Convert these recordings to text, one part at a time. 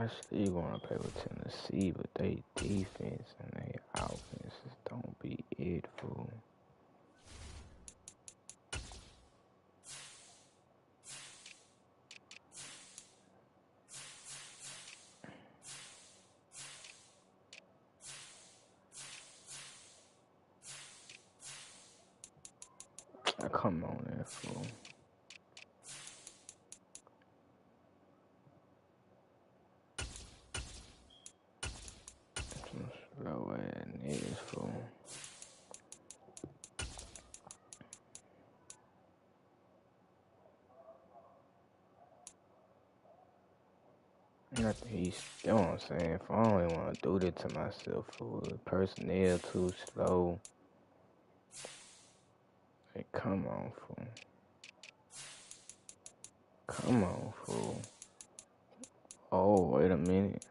still want to play with Tennessee, but they defense and they offenses don't be it, fool. Come on there, fool. Some slow ass niggas, fool. You know what I'm saying? If I don't even want to do that to myself, fool. The personnel too slow. Hey, come on, fool. Come on, fool. Oh, wait a minute.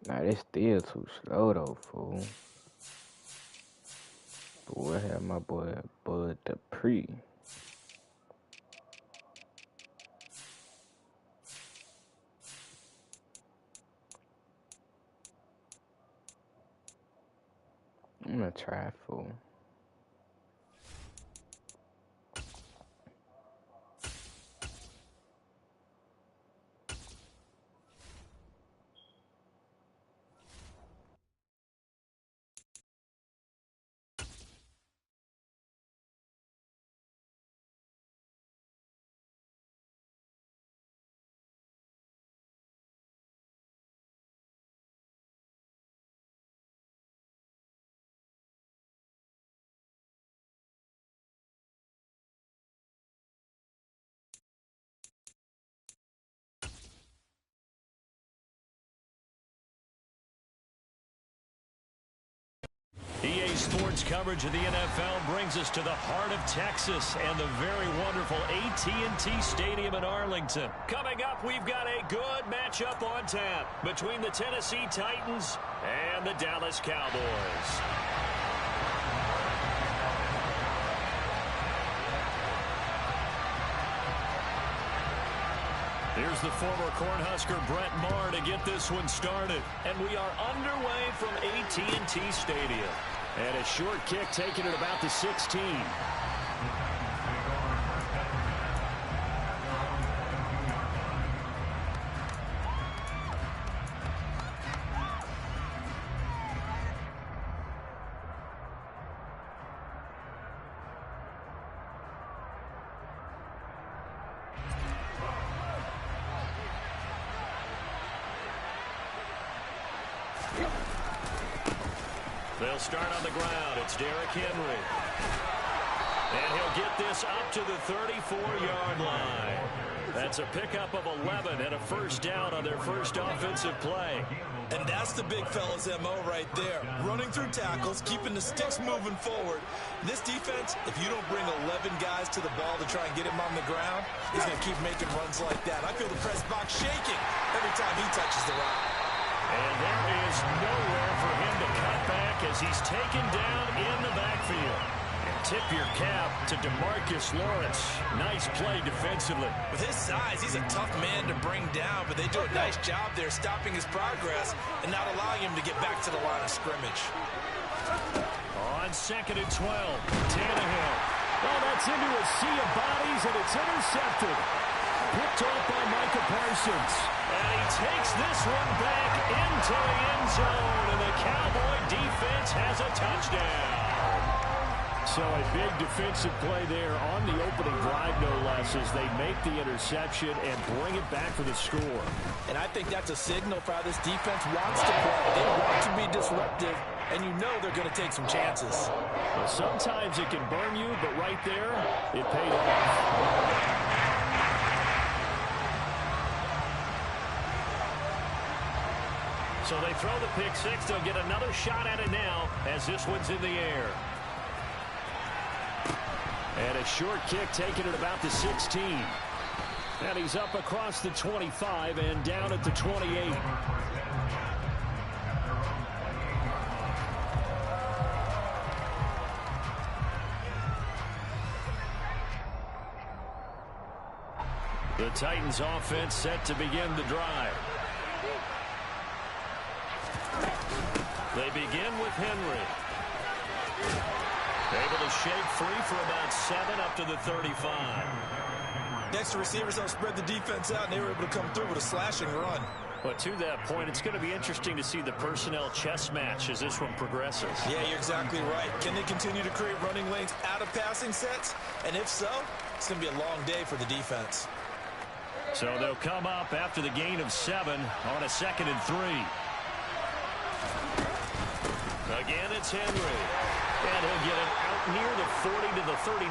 Nah, it's still too slow, though, fool. But we'll have my boy Bud Dupree. I'm gonna try, fool. EA Sports coverage of the NFL brings us to the heart of Texas and the very wonderful AT&T Stadium in Arlington. Coming up, we've got a good matchup on tap between the Tennessee Titans and the Dallas Cowboys. Here's the former Cornhusker Brett Maher to get this one started. And we are underway from AT&T Stadium. And a short kick taken at about the 16. They'll start on the ground. It's Derrick Henry. And he'll get this up to the 34-yard line. That's a pickup of 11 and a first down on their first offensive play. And that's the big fella's MO right there. Running through tackles, keeping the sticks moving forward. This defense, if you don't bring 11 guys to the ball to try and get him on the ground, he's going to keep making runs like that. I feel the press box shaking every time he touches the rock. And there is nowhere for him to cut back as he's taken down in the backfield. And tip your cap to DeMarcus Lawrence. Nice play defensively. With his size, he's a tough man to bring down, but they do a nice job there stopping his progress and not allowing him to get back to the line of scrimmage. On 2nd and 12, Tannehill. Oh, that's into a sea of bodies, and it's intercepted. Picked off by Micah Parsons. And he takes this one back into the end zone, and the Cowboy defense has a touchdown. So a big defensive play there on the opening drive, no less, as they make the interception and bring it back for the score. And I think that's a signal for how this defense wants to play. They want to be disruptive, and you know they're going to take some chances. Well, sometimes it can burn you, but right there, it paid off. So they throw the pick six. They'll get another shot at it now as this one's in the air. And a short kick taken at about the 16. And he's up across the 25 and down at the 28. The Titans offense set to begin the drive. They begin with Henry. Able to shake free for about 7 up to the 35. Next to receivers help spread the defense out, and they were able to come through with a slashing run. But to that point, it's going to be interesting to see the personnel chess match as this one progresses. Yeah, you're exactly right. Can they continue to create running lanes out of passing sets? And if so, it's going to be a long day for the defense. So they'll come up after the gain of 7 on a 2nd and 3. Again, it's Henry. And he'll get it out near the 40 to the 39.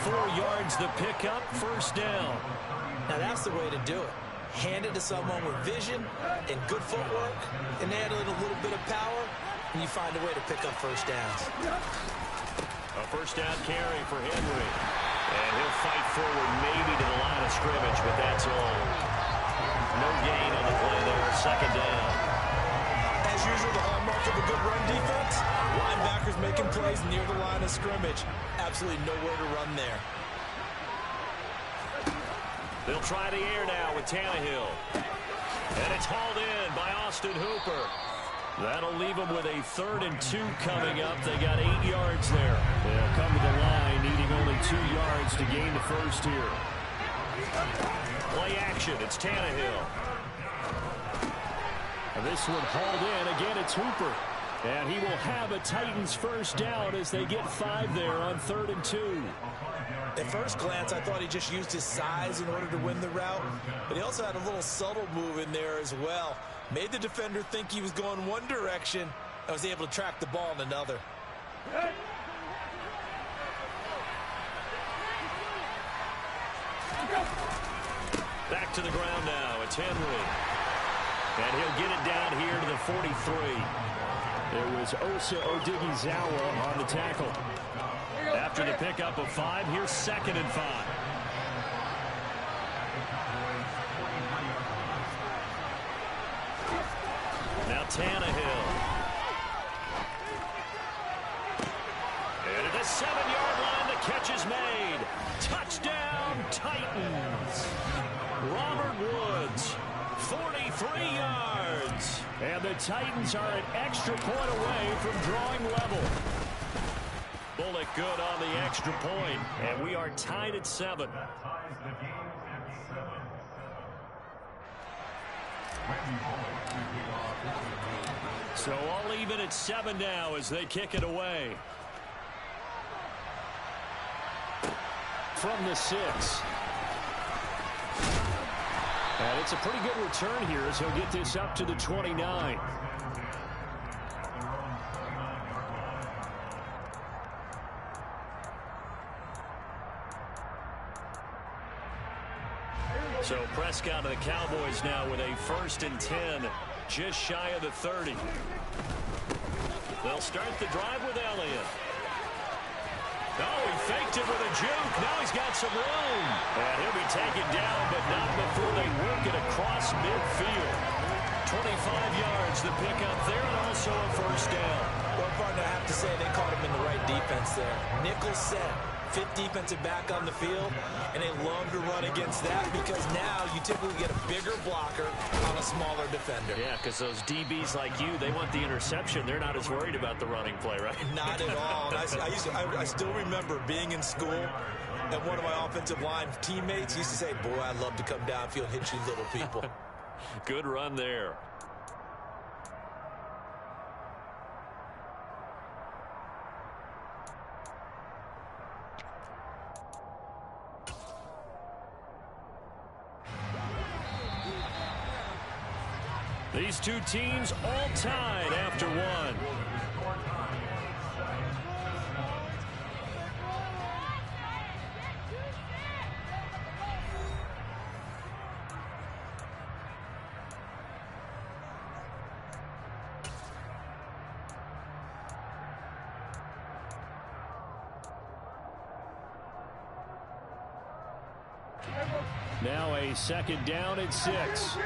4 yards the pickup, first down. Now that's the way to do it. Hand it to someone with vision and good footwork, and add in a little bit of power, and you find a way to pick up first downs. A first down carry for Henry. And he'll fight forward maybe to the line of scrimmage, but that's all. No gain on the play there, 2nd down. As usual, the hallmark of a good run defense, linebackers making plays near the line of scrimmage. Absolutely nowhere to run there. They'll try the air now with Tannehill. And it's hauled in by Austin Hooper. That'll leave them with a 3rd and 2 coming up. They got 8 yards there. They'll come to the line, needing only 2 yards to gain the first here. Play action. It's Tannehill. And this one hauled in. Again, it's Hooper. And he will have a Titans first down as they get 5 there on 3rd and 2. At first glance, I thought he just used his size in order to win the route, but he also had a little subtle move in there as well. Made the defender think he was going one direction and was able to track the ball in another. Back to the ground now. It's Henry. And he'll get it down here to the 43. There was Osa Odighizuwa on the tackle. After the pickup of 5, here's 2nd and 5. Now Tannehill. And at the 7-yard line, the catch is made. Touchdown, Titans. Robert Woods, 43 yards. And the Titans are an extra point away from drawing level. Bullock good on the extra point, and we are tied at 7. So all even at 7 now as they kick it away. From the 6. And it's a pretty good return here as he'll get this up to the 29. So Prescott of the Cowboys now with a 1st and 10, just shy of the 30. They'll start the drive with Elliott. Oh, he faked it with a juke. Now he's got some room. And he'll be taken down, but not before they work it across midfield. 25 yards the pickup there, and also a first down. Well, partner, I have to say they caught him in the right defense there. Nickel set. 5th defensive back on the field, and they love to run against that because now you typically get a bigger blocker on a smaller defender. Yeah, because those DBs like you, they want the interception. They're not as worried about the running play, right? Not at all. I still remember being in school, and one of my offensive line teammates used to say, boy, I'd love to come downfield and hit you little people. Good run there. These two teams all tied after 1. Now a 2nd down and 6.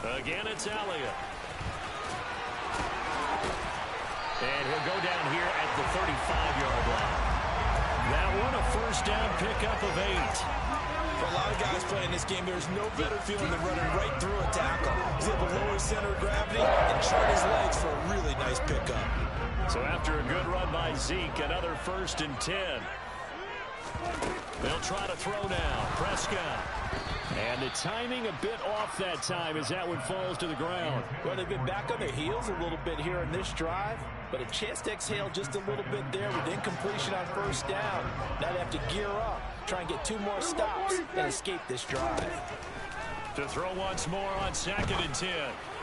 Again, it's Elliott. And he'll go down here at the 35-yard line. That one a first down pickup of 8. For a lot of guys playing this game, there's no better feeling than running right through a tackle. He's able to lower his center of gravity and chart his legs for a really nice pickup. So after a good run by Zeke, another 1st and 10. They'll try to throw now. Prescott. And the timing a bit off that time as that one falls to the ground. Well, they've been back on their heels a little bit here in this drive, but a chance to exhale just a little bit there with incompletion on 1st down. Now they have to gear up, try and get 2 more stops and escape this drive. To throw once more on 2nd and 10.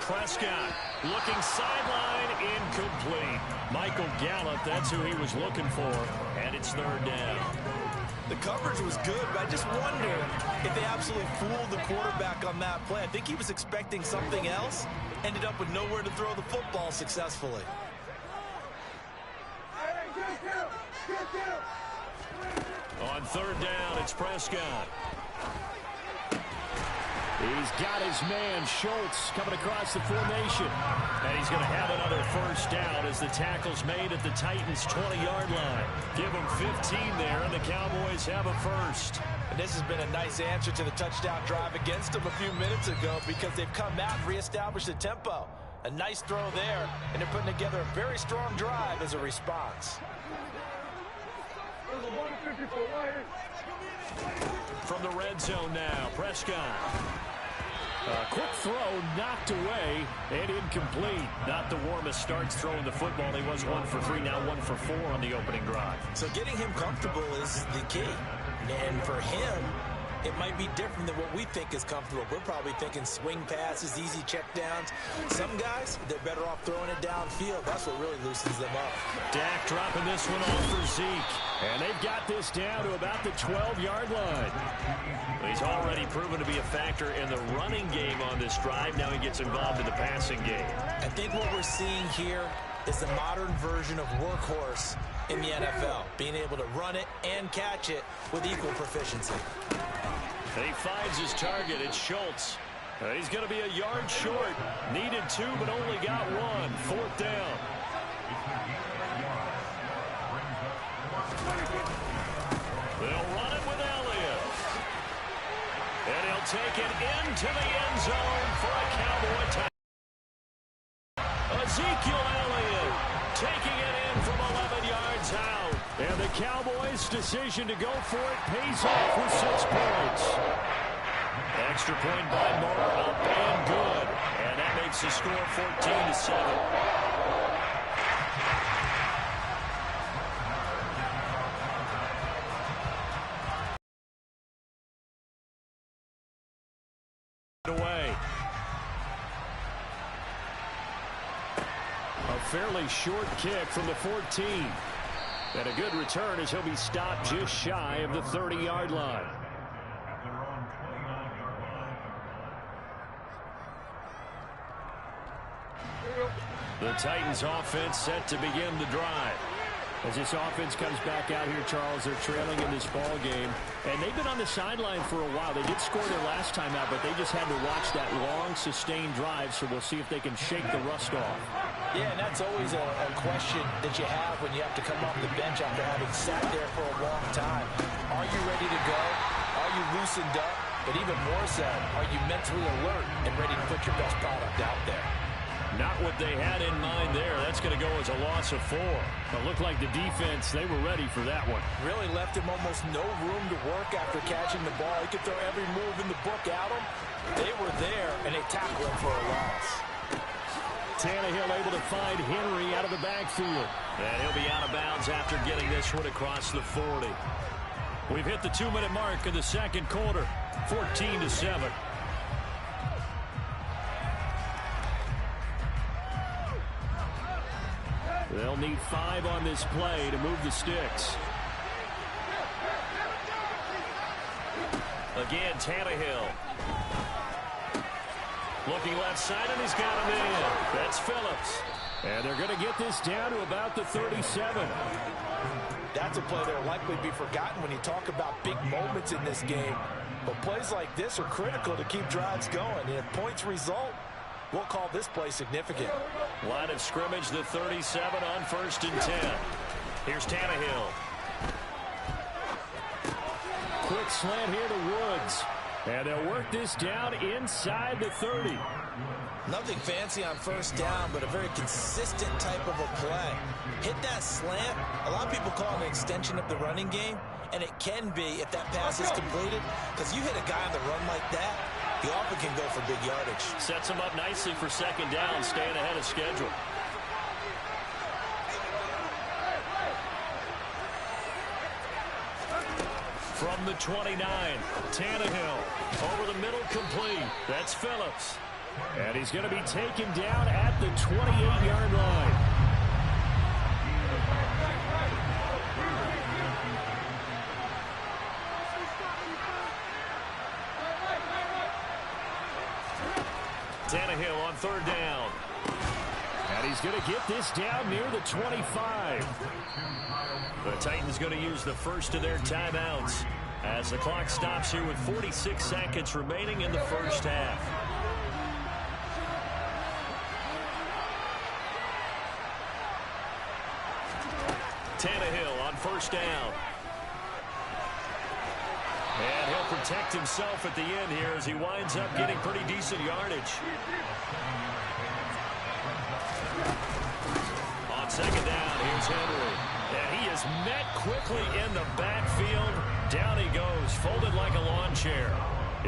Prescott looking sideline, incomplete. Michael Gallup, that's who he was looking for, and it's 3rd down. The coverage was good, but I just wonder if they absolutely fooled the quarterback on that play. I think he was expecting something else, ended up with nowhere to throw the football successfully. On 3rd down, it's Prescott. He's got his man, Schultz, coming across the formation. And he's going to have another 1st down as the tackle's made at the Titans' 20-yard line. Give them 15 there, and the Cowboys have a 1st. And this has been a nice answer to the touchdown drive against them a few minutes ago because they've come out and reestablished the tempo. A nice throw there, and they're putting together a very strong drive as a response. From the red zone now, Prescott. A quick throw knocked away and incomplete. Not the warmest starts throwing the football. He was 1 for 3, now 1 for 4 on the opening drive. So getting him comfortable is the key. And for him, it might be different than what we think is comfortable. We're probably thinking swing passes, easy checkdowns. Some guys, they're better off throwing it downfield. That's what really loosens them up. Dak dropping this one off for Zeke. And they've got this down to about the 12-yard line. He's already proven to be a factor in the running game on this drive. Now he gets involved in the passing game. I think what we're seeing here is the modern version of workhorse in the NFL, being able to run it and catch it with equal proficiency. He finds his target. It's Schultz. He's going to be a yard short. Needed 2, but only got 1. 4th down. They'll run it with Elliott. And he'll take it into the end zone for a Cowboy touchdown. Ezekiel Elliott taking it in from 11 yards out. And the Cowboys' decision to go for it pays off with 6 points. Extra point by Moore, up and good. And that makes the score 14-7. Away. A fairly short kick from the 14. And a good return as he'll be stopped just shy of the 30-yard line. The Titans offense set to begin the drive. As this offense comes back out here, Charles, they're trailing in this ball game. And they've been on the sideline for a while. They did score their last time out, but they just had to watch that long, sustained drive, so we'll see if they can shake the rust off. Yeah, and that's always a question that you have when you have to come off the bench after having sat there for a long time. Are you ready to go? Are you loosened up? But even more so, are you mentally alert and ready to put your best product out there? Not what they had in mind there. That's going to go as a loss of 4. It looked like the defense, they were ready for that one. Really left him almost no room to work after catching the ball. He could throw every move in the book at him. They were there, and they tackled him for a loss. Tannehill able to find Henry out of the backfield. And he'll be out of bounds after getting this one across the 40. We've hit the 2-minute mark in the second quarter. 14-7. They'll need 5 on this play to move the sticks. Again, Tannehill. Looking left side, and he's got him in. That's Phillips. And they're going to get this down to about the 37. That's a play that will likely be forgotten when you talk about big moments in this game. But plays like this are critical to keep drives going. And if points result, we'll call this play significant. Line of scrimmage, the 37 on 1st and 10. Here's Tannehill. quick slant here to Woods. And they'll work this down inside the 30. Nothing fancy on first down, but a very consistent type of a play. Hit that slant. A lot of people call it an extension of the running game, and it can be if that pass is completed, because you hit a guy on the run like that, he often can go for big yardage. Sets him up nicely for second down, staying ahead of schedule. From the 29, Tannehill over the middle, complete. That's Phillips. And he's going to be taken down at the 28-yard line. Tannehill on third down. And he's going to get this down near the 25. The Titans going to use the first of their timeouts as the clock stops here with 46 seconds remaining in the first half. Tannehill on first down. And he'll protect himself at the end here as he winds up getting pretty decent yardage. On second down, here's Henry. And he is met quickly in the backfield. Down he goes, folded like a lawn chair.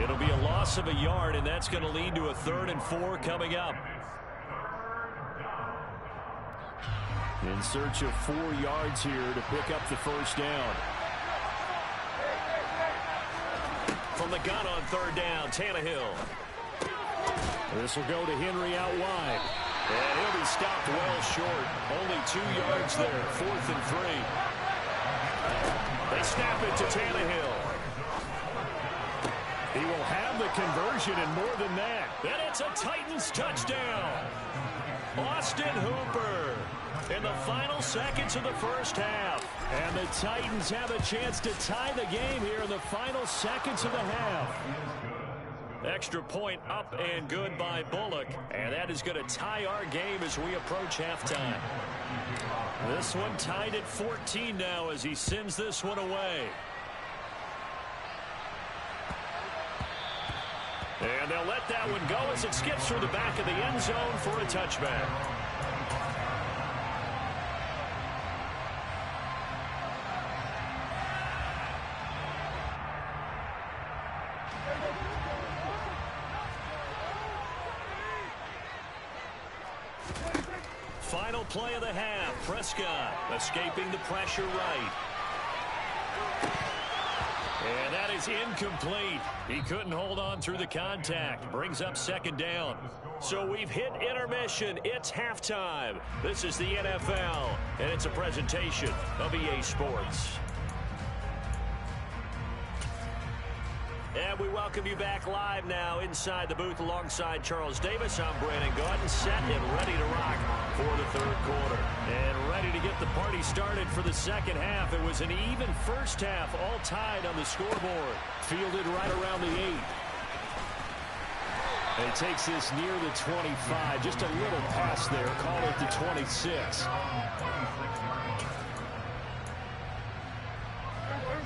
It'll be a loss of a yard, and that's going to lead to a 3rd and 4 coming up. In search of 4 yards here to pick up the first down. From the gun on third down, Tannehill. This will go to Henry out wide. And he'll be stopped well short. Only 2 yards there, 4th and 3. They snap it to Tannehill. He will have the conversion and more than that. And it's a Titans touchdown. Austin Hooper in the final seconds of the first half. And the Titans have a chance to tie the game here in the final seconds of the half. Extra point up and good by Bullock. And that is going to tie our game as we approach halftime. This one tied at 14 now as he sends this one away. And they'll let that one go as it skips through the back of the end zone for a touchback. Final play of the half. Prescott escaping the pressure right. And that is incomplete. He couldn't hold on through the contact. Brings up second down. So we've hit intermission. It's halftime. This is the NFL, and it's a presentation of EA Sports. And we welcome you back live now inside the booth alongside Charles Davis. I'm Brandon Gordon, set and ready to rock for the third quarter. And ready to get the party started for the second half. It was an even first half, all tied on the scoreboard. Fielded right around the 8. And he takes this near the 25. Just a little pass there. Call it the 26.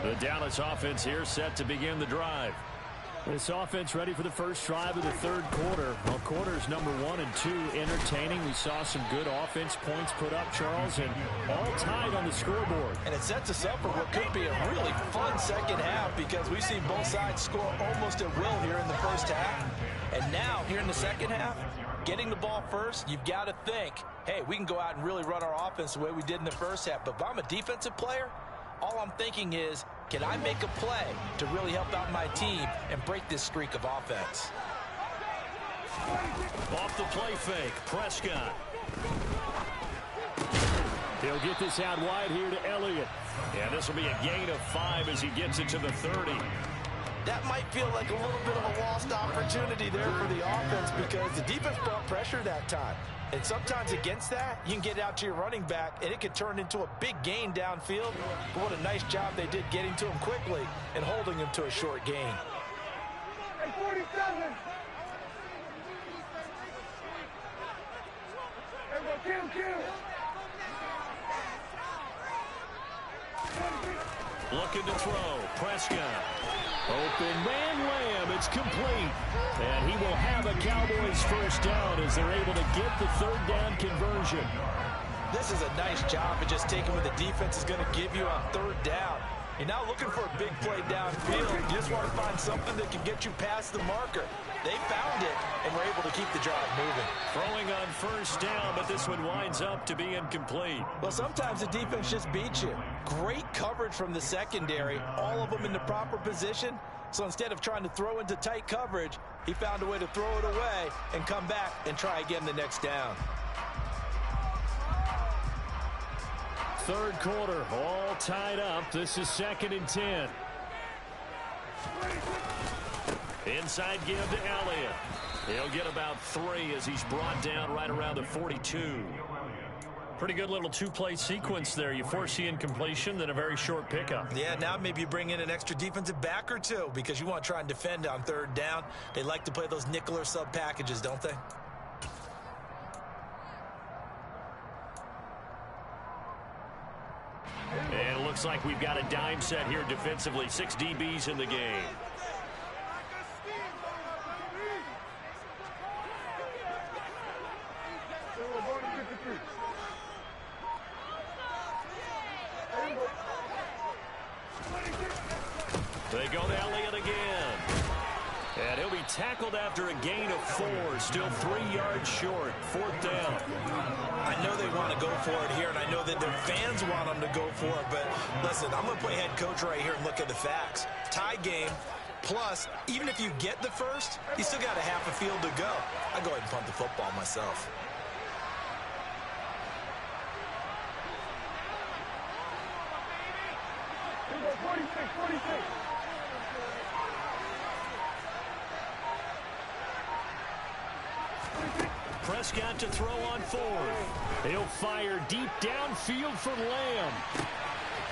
The Dallas offense here set to begin the drive. This offense ready for the first drive of the third quarter. Well, quarters number 1 and 2 entertaining. We saw some good offense points put up, Charles, and all tied on the scoreboard. And it sets us up for what could be a really fun second half because we've seen both sides score almost at will here in the first half. And now, here in the second half, getting the ball first, you've got to think, hey, we can go out and really run our offense the way we did in the first half. But if I'm a defensive player, all I'm thinking is, can I make a play to really help out my team and break this streak of offense? Off the play fake, Prescott. He'll get this out wide here to Elliott. And this will be a gain of 5 as he gets it to the 30. That might feel like a little bit of a lost opportunity there for the offense because the defense brought pressure that time. And sometimes against that, you can get out to your running back, and it could turn into a big gain downfield. But what a nice job they did getting to him quickly and holding him to a short gain. Hey, 47. Kill. Looking to throw. Prescott. Open man Lamb. It's complete. And he will have a Cowboys first down as they're able to get the third down conversion. This is a nice job of just taking what the defense is going to give you on third down. You're now looking for a big play downfield. You just want to find something that can get you past the marker. They found it and were able to keep the drive moving. Throwing on first down, but this one winds up to be incomplete. Well, sometimes the defense just beats you. Great coverage from the secondary, all of them in the proper position. So instead of trying to throw into tight coverage, he found a way to throw it away and come back and try again the next down. Third quarter, all tied up. This is 2nd and 10. Inside give to Elliott. He'll get about 3 as he's brought down right around the 42. Pretty good little two-play sequence there. You force the incompletion, then a very short pickup. Yeah, now maybe you bring in an extra defensive back or two because you want to try and defend on third down. They like to play those nickel or sub packages, don't they? And it looks like we've got a dime set here defensively. 6 DBs in the game. They go to Elliott again. And he'll be tackled after a gain of 4. Still 3 yards short. 4th down. I know they want to go for it here, and I know that their fans want them to go for it. But listen, I'm going to play head coach right here and look at the facts. Tie game, plus, even if you get the first, you still got a half a field to go. I go ahead and punt the football myself. Prescott to throw on 4th. He'll fire deep downfield for Lamb.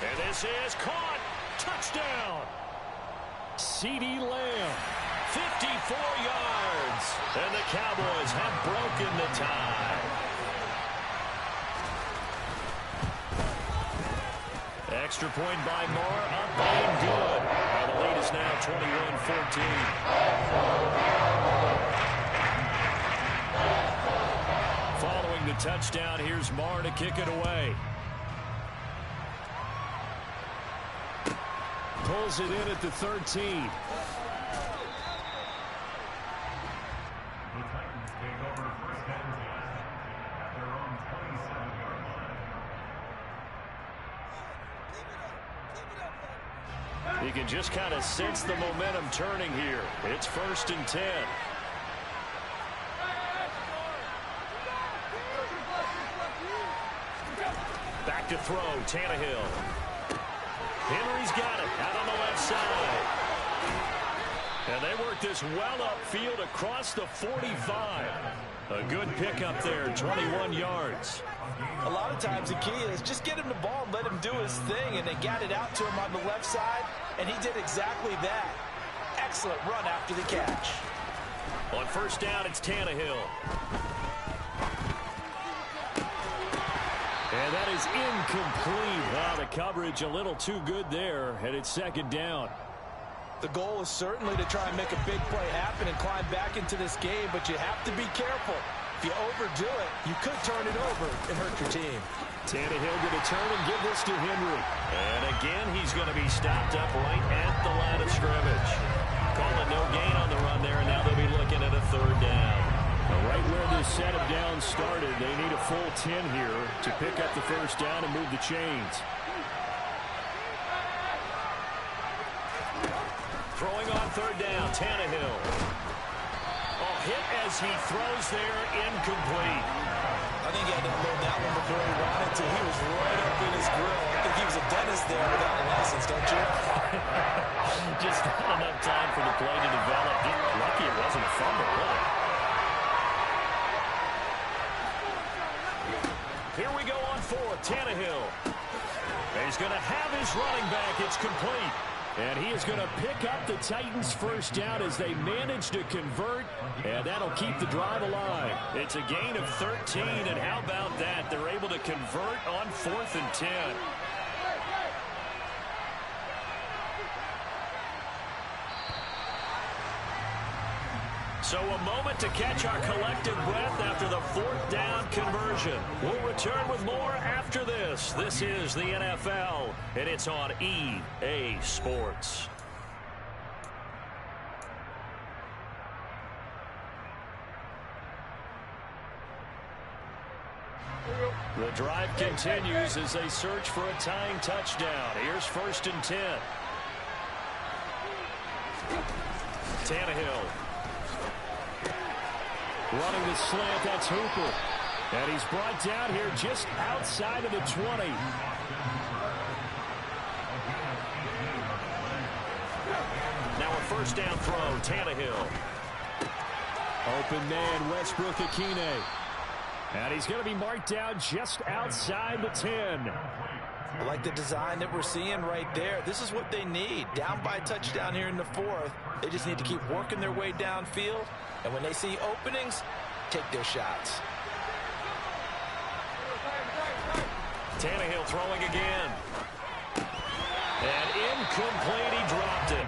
And this is caught. Touchdown. CeeDee Lamb. 54 yards. And the Cowboys have broken the tie. Extra point by Moore. Up and good. Now the lead is now 21-14. Following the touchdown, here's Marr to kick it away. Pulls it in at the 13. You can just kind of sense the momentum turning here. It's 1st and 10. Back to throw, Tannehill. Henry's got it out on the left side. And they work this well upfield across the 45. A good pickup there, 21 yards. A lot of times the key is just get him the ball and let him do his thing, and they got it out to him on the left side, and he did exactly that. Excellent run after the catch. On first down, it's Tannehill. And that is incomplete. Wow, the coverage a little too good there, and it's 2nd down. The goal is certainly to try and make a big play happen and climb back into this game, but you have to be careful. If you overdo it, you could turn it over and hurt your team. Tannehill going to turn and give this to Henry. And again, he's going to be stopped up right at the line of scrimmage. Calling no gain on the run there, and now they'll be looking at a 3rd down. Right where this set of downs started, they need a full 10 here to pick up the first down and move the chains. Throwing on 3rd down, Tannehill. Oh, hit as he throws there, incomplete. I think he had to unload that one before he wanted to. He was right up in his grill. I think he was a dentist there without a license, don't you? Just not enough time for the play to develop. Lucky it wasn't a fumble, really. Here we go on 4th, Tannehill. And he's going to have his running back. It's complete. And he is going to pick up the Titans' first down as they manage to convert, and that'll keep the drive alive. It's a gain of 13, and how about that? They're able to convert on 4th and 10. So a moment to catch our collective breath after the 4th down conversion. We'll return with more after this. This is the NFL, and it's on EA Sports. The drive continues as they search for a tying touchdown. Here's 1st and 10. Tannehill. Running the slant, that's Hooper. And he's brought down here just outside of the 20. Now a 1st down throw, Tannehill. Open man, Westbrook-Akine. And he's going to be marked down just outside the 10. I like the design that we're seeing right there. This is what they need. Down by a touchdown here in the 4th. They just need to keep working their way downfield. And when they see openings, take their shots. Tannehill throwing again. And incomplete, he dropped it.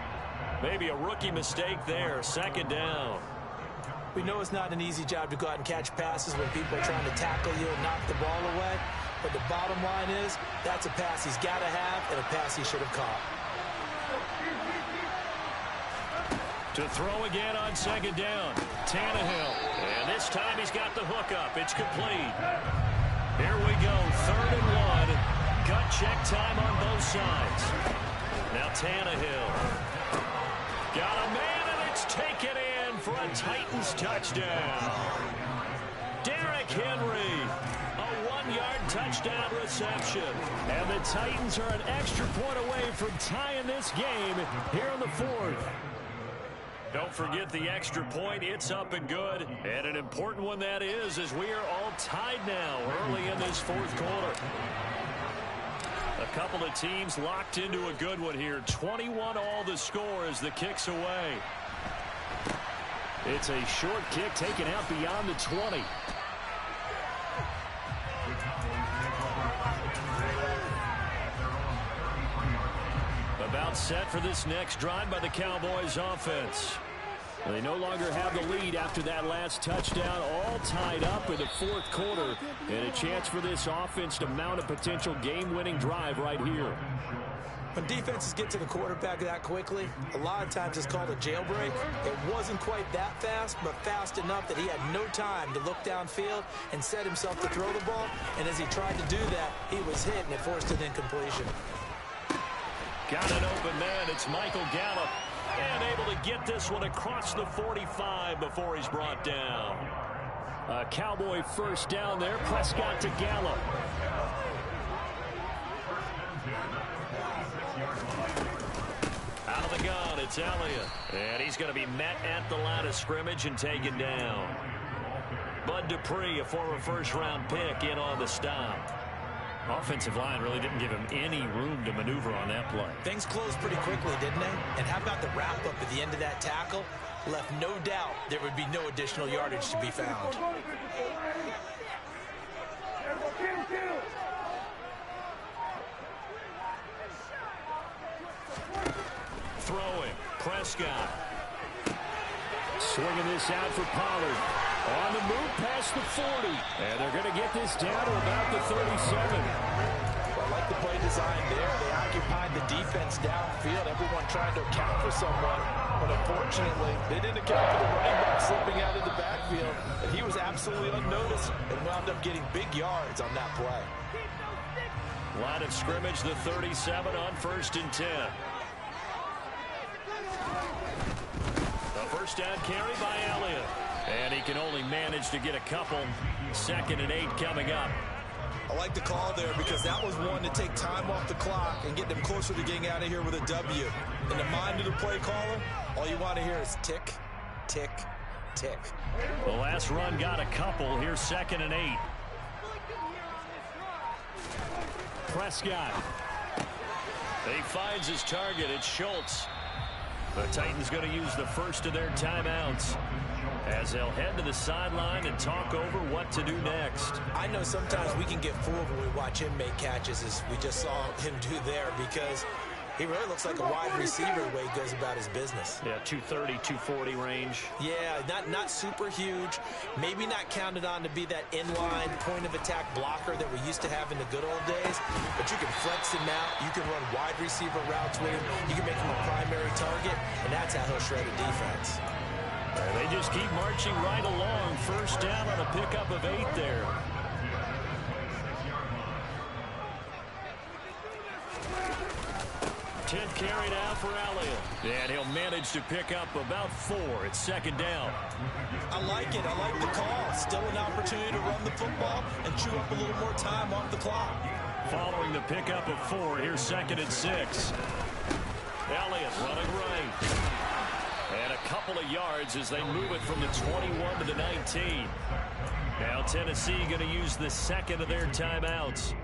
Maybe a rookie mistake there. 2nd down. We know it's not an easy job to go out and catch passes when people are trying to tackle you and knock the ball away. But the bottom line is, that's a pass he's got to have and a pass he should have caught. To throw again on 2nd down. Tannehill. And this time he's got the hookup. It's complete. Here we go. 3rd and 1. Gut check time on both sides. Now Tannehill. Got a man, and it's taken in for a Titans touchdown. Derrick Henry. A 1-yard touchdown reception. And the Titans are an extra point away from tying this game here in the 4th. Don't forget the extra point. It's up and good. And an important one that is, as we are all tied now early in this 4th quarter. A couple of teams locked into a good one here. 21 all the score as the kick's away. It's a short kick taken out beyond the 20. About set for this next drive by the Cowboys offense. They no longer have the lead after that last touchdown, all tied up in the 4th quarter, and a chance for this offense to mount a potential game-winning drive right here. When defenses get to the quarterback that quickly, a lot of times it's called a jailbreak. It wasn't quite that fast, but fast enough that he had no time to look downfield and set himself to throw the ball, and as he tried to do that, he was hit, and it forced an incompletion. Got an open man. It's Michael Gallup. And able to get this one across the 45 before he's brought down. A Cowboy 1st down there. Prescott to Gallup. Out of the gun, it's Elliott. And he's going to be met at the line of scrimmage and taken down. Bud Dupree, a former 1st-round pick, in on the stop. Offensive line really didn't give him any room to maneuver on that play. Things closed pretty quickly, didn't they? And how about the wrap-up at the end of that tackle? Left no doubt there would be no additional yardage to be found. Throwing. Prescott. Swinging this out for Pollard. On the move past the 40. And they're going to get this down to about the 37. I like the play design there. They occupied the defense downfield. Everyone trying to account for someone. But unfortunately, they didn't account for the running back slipping out of the backfield. And he was absolutely unnoticed and wound up getting big yards on that play. Line of scrimmage, the 37 on 1st and 10. The 1st down carry by Elliott. And he can only manage to get a couple. 2nd and 8 coming up. I like the call there because that was one to take time off the clock and get them closer to getting out of here with a W. In the mind of the play caller, all you want to hear is tick, tick, tick. The last run got a couple. Here's 2nd and 8. Prescott. He finds his target. It's Schultz. The Titans going to use the first of their timeouts as they'll head to the sideline and talk over what to do next. I know sometimes we can get fooled when we watch him make catches, as we just saw him do there, because He really looks like a wide receiver the way he goes about his business. Yeah, 230, 240 range. Yeah, not super huge. Maybe not counted on to be that inline point-of-attack blocker that we used to have in the good old days. But you can flex him out. You can run wide receiver routes with him. You can make him a primary target, and that's how he'll shred a defense. They just keep marching right along. First down on a pickup of 8 there. 10th carry now for Elliott. And he'll manage to pick up about 4. It's second down. I like it. I like the call. Still an opportunity to run the football and chew up a little more time off the clock. Following the pickup of 4, here's 2nd and 6. Elliott running right. And a couple of yards as they move it from the 21 to the 19. Now Tennessee going to use the second of their timeouts,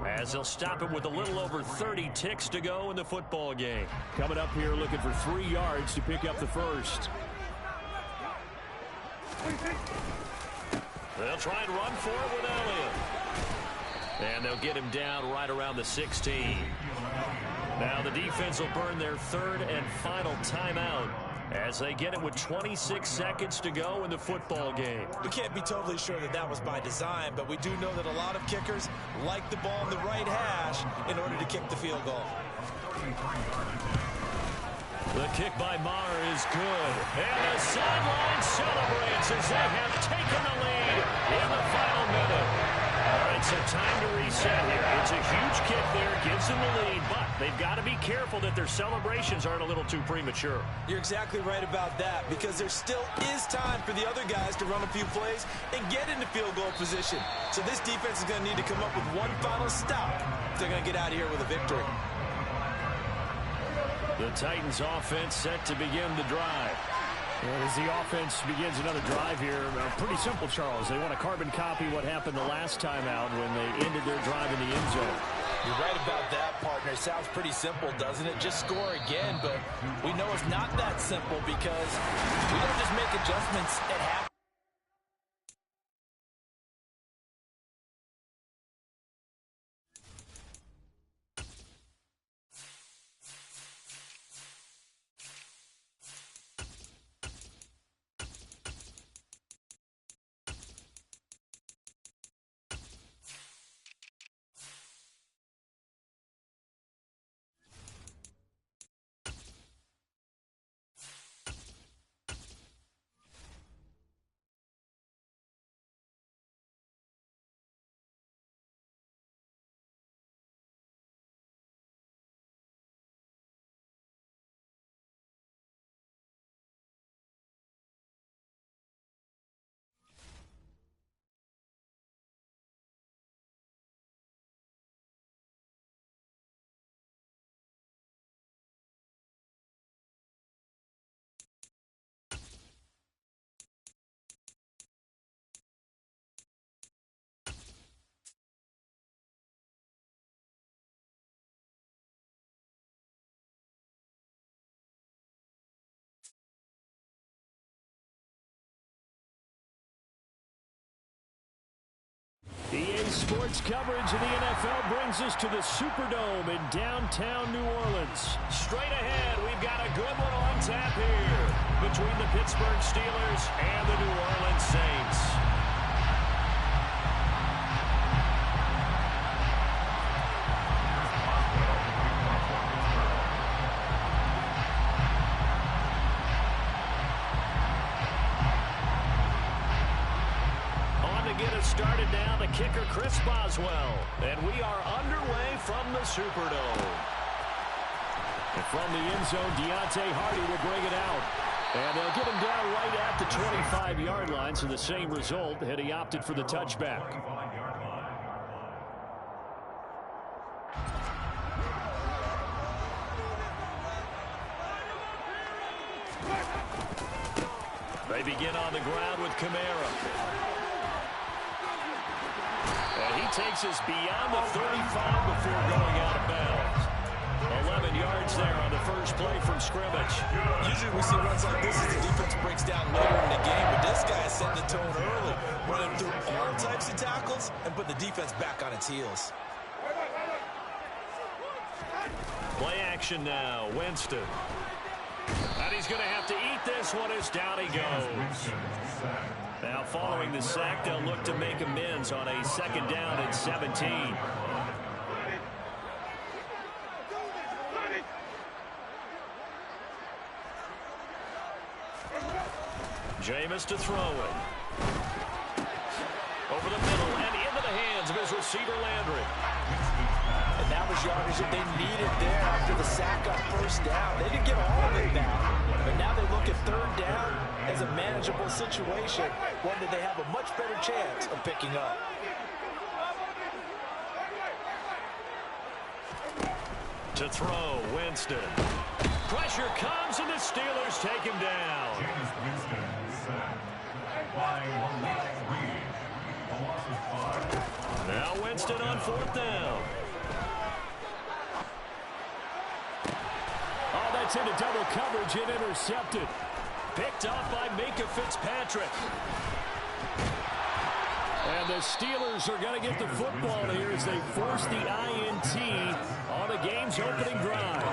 as they'll stop it with a little over 30 ticks to go in the football game. Coming up here looking for 3 yards to pick up the first. They'll try and run for it with Elliott. And they'll get him down right around the 16. Now the defense will burn their 3rd and final timeout as they get it with 26 seconds to go in the football game. We can't be totally sure that that was by design, but we do know that a lot of kickers like the ball in the right hash in order to kick the field goal. The kick by Maher is good. And the sideline celebrates as they have taken the lead in the final minute. All right, so time to reset here. It's a huge kick there, gives them the lead, but they've got to be careful that their celebrations aren't a little too premature. You're exactly right about that, because there still is time for the other guys to run a few plays and get into field goal position. So this defense is going to need to come up with one final stop if they're going to get out of here with a victory. The Titans offense set to begin the drive. As the offense begins another drive here, pretty simple, Charles. They want to carbon copy what happened the last time out when they ended their drive in the end zone. You're right about that, partner. Sounds pretty simple, doesn't it? Just score again, but we know it's not that simple because we don't just make adjustments at half. EA Sports coverage of the NFL brings us to the Superdome in downtown New Orleans. Straight ahead, we've got a good one on tap here between the Pittsburgh Steelers and the New Orleans Saints. Started now, the kicker Chris Boswell, and we are underway from the Superdome. And from the end zone, Deontay Hardy will bring it out, and they'll get him down right at the 25-yard line. So the same result had he opted for the touchback. They begin on the ground with Kamara. And he takes us beyond the 35 before going out of bounds. 11 yards there on the first play from scrimmage. Usually we see runs like this as the defense breaks down later in the game, but this guy set the tone early, running through all types of tackles and put the defense back on its heels. Play action now. Winston. And he's going to have to eat this one as down he goes. Now following the sack, they'll look to make amends on a 2nd down and 17. Jameis to throw it. Over the middle and into the hands of his receiver Landry. And that was yardage that they needed there after the sack on 1st down. They didn't get all of it back, but now they look at 3rd down as a manageable situation, one that they have a much better chance of picking up. To throw, Winston. Pressure comes, and the Steelers take him down. Now Winston on 4th down. Oh, that's into double coverage and intercepted. Picked off by Minka Fitzpatrick. And the Steelers are going to get the football here as they force the INT on the game's opening drive.